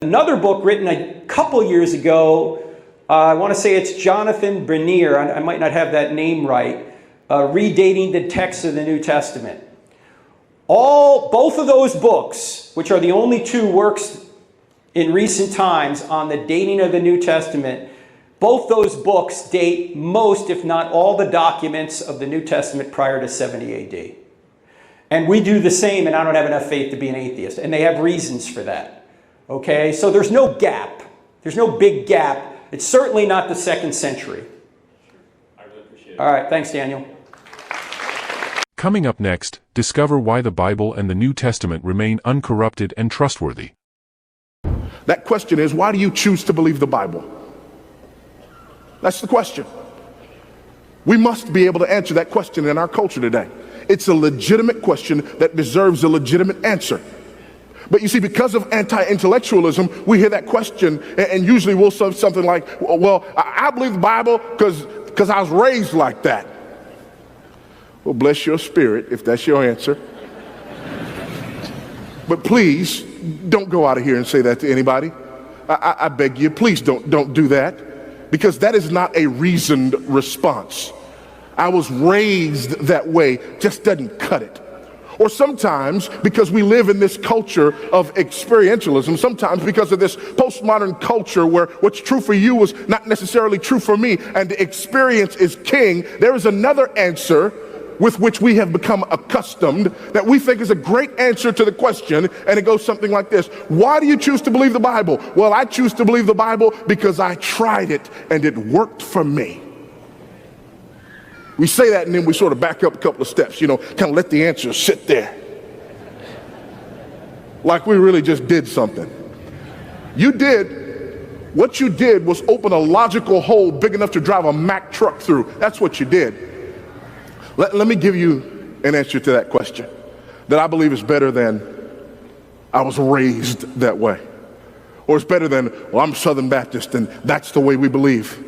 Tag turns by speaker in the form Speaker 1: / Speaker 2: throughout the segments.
Speaker 1: Another book written a couple years ago, I want to say it's Jonathan Bernier, I might not have that name right, Redating the Text of the New Testament. Both of those books, which are the only two works in recent times on the dating of the New Testament, both those books date most, if not all, the documents of the New Testament prior to 70 AD. And we do the same, and I don't have enough faith to be an atheist. And they have reasons for that. Okay, so there's no gap. There's no big gap. It's certainly not the 2nd century.
Speaker 2: I really appreciate it.
Speaker 1: All right, thanks, Daniel.
Speaker 3: Coming up next, discover why the Bible and the New Testament remain uncorrupted and trustworthy.
Speaker 4: That question is, why do you choose to believe the Bible? That's the question. We must be able to answer that question in our culture today. It's a legitimate question that deserves a legitimate answer. But you see, because of anti-intellectualism, we hear that question and usually we'll say something like, well, I believe the Bible because I was raised like that. Well, bless your spirit if that's your answer. But please, don't go out of here and say that to anybody. I beg you, please don't do that, because that is not a reasoned response. I was raised that way just doesn't cut it. Or sometimes, because we live in this culture of experientialism, sometimes because of this postmodern culture where what's true for you is not necessarily true for me, and the experience is king, there is another answer with which we have become accustomed that we think is a great answer to the question, and it goes something like this. Why do you choose to believe the Bible? Well, I choose to believe the Bible because I tried it and it worked for me. We say that and then we sort of back up a couple of steps, kind of let the answer sit there. Like we really just did something. What you did was open a logical hole big enough to drive a Mack truck through. That's what you did. Let me give you an answer to that question that I believe is better than I was raised that way. Or it's better than, well, I'm Southern Baptist and that's the way we believe.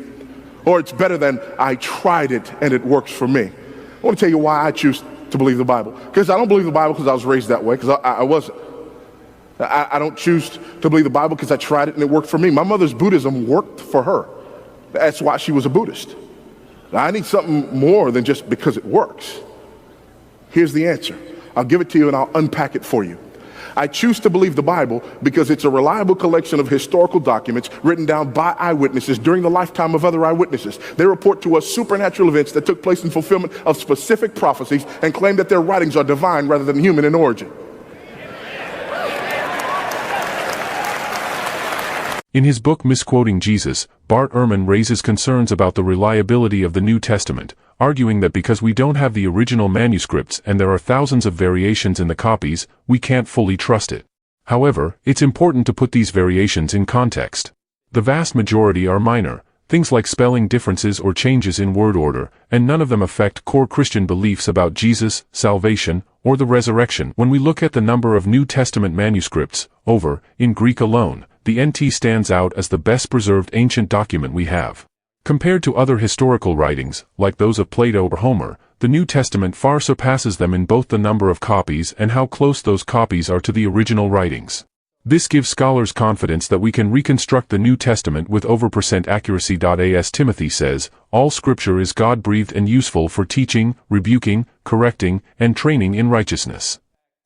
Speaker 4: Or it's better than I tried it and it works for me. I want to tell you why I choose to believe the Bible. Because I don't believe the Bible because I was raised that way, because I wasn't. I don't choose to believe the Bible because I tried it and it worked for me. My mother's Buddhism worked for her. That's why she was a Buddhist. I need something more than just because it works. Here's the answer. I'll give it to you and I'll unpack it for you. I choose to believe the Bible because it's a reliable collection of historical documents written down by eyewitnesses during the lifetime of other eyewitnesses. They report to us supernatural events that took place in fulfillment of specific prophecies and claim that their writings are divine rather than human in origin.
Speaker 3: In his book Misquoting Jesus, Bart Ehrman raises concerns about the reliability of the New Testament, arguing that because we don't have the original manuscripts and there are thousands of variations in the copies, we can't fully trust it. However, it's important to put these variations in context. The vast majority are minor, things like spelling differences or changes in word order, and none of them affect core Christian beliefs about Jesus, salvation, or the resurrection. When we look at the number of New Testament manuscripts, in Greek alone, the NT stands out as the best preserved ancient document we have. Compared to other historical writings, like those of Plato or Homer, the New Testament far surpasses them in both the number of copies and how close those copies are to the original writings. This gives scholars confidence that we can reconstruct the New Testament with over % accuracy. As Timothy says, all Scripture is God-breathed and useful for teaching, rebuking, correcting, and training in righteousness.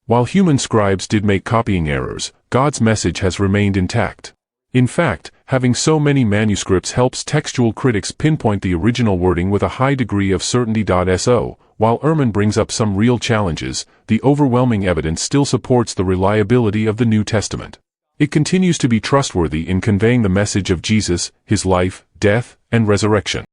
Speaker 3: While human scribes did make copying errors, God's message has remained intact. In fact, having so many manuscripts helps textual critics pinpoint the original wording with a high degree of certainty. So, while Ehrman brings up some real challenges, the overwhelming evidence still supports the reliability of the New Testament. It continues to be trustworthy in conveying the message of Jesus, his life, death, and resurrection.